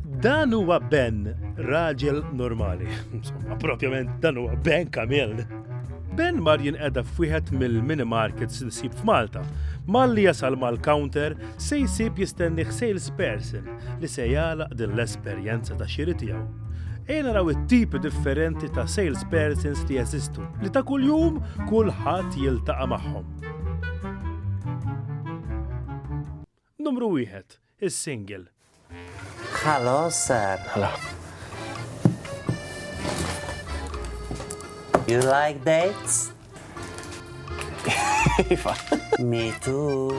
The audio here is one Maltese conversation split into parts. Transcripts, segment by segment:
Dan huwa Ben, raġel normali. Insomma, propjament dan huwa Ben Kamil. Ben mar jinqeda f'wieħed mill-mini-markets li sib f'Malta. Malli jasal mal-counter se jsib jistennih salesperson li se jagħlaq din l-esperjenza ta' xiri tiegħu. Ejna naraw it-tipi differenti ta' salespersons li jeżistu li ta' kuljum kulħadd jiltaqa' magħhom. Numru 1, is-single. Hello, sir. Hello. You like dates? Iva. Me too.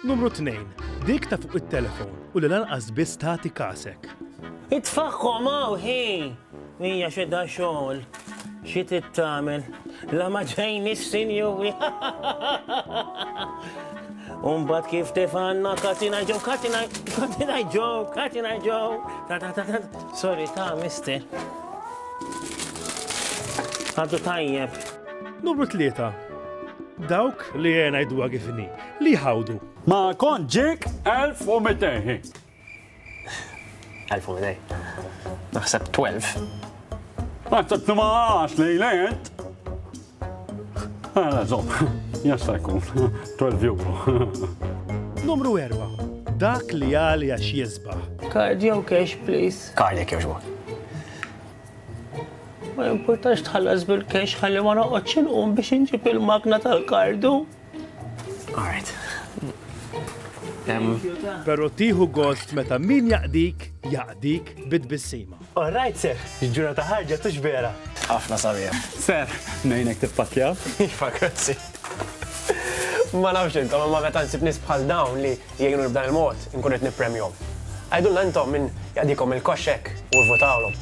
Numru 2, dik ta' fuq it-telefon u li lanqas biss tagħti kasek. Itfaħħom hawn ħin. Hija xedda xogħol. Xi tittamel. La ma ġejni sinjuri. Umbat kif tefanna katina ġew. Sorry ta' mister. Għaddu tajjeb. Numru 3, dawk li jena jduwa kifni, li ħawdu. Ma konġik 1200. 1200. Naħseb 12. Naħseb 12 li lejent. Għala zom, jasta jkun 12 euro. Numru 4, dak li għali għax jizbaħ. Card jew cash, please. Kardek joġbok. Ma importax tħallas bil-cash ħalli ma noqgħodx inqum biex inġib il-magna tal-kardu. Alright. Pero tieħu gost meta min jaqdik bid-bissima. All right, sir. Ġurnata ħarġa tux vera. Ħafna sabija. Ser, nejnek tippakja? Iva, grazzi. Ma nafx intom, ma meta nsib nies bħal dawn li jgħinu b'dan il-mod, inkun qed nippremjhom. Għajdulna intom minn jaqdikom il-koxxek u votawlhom.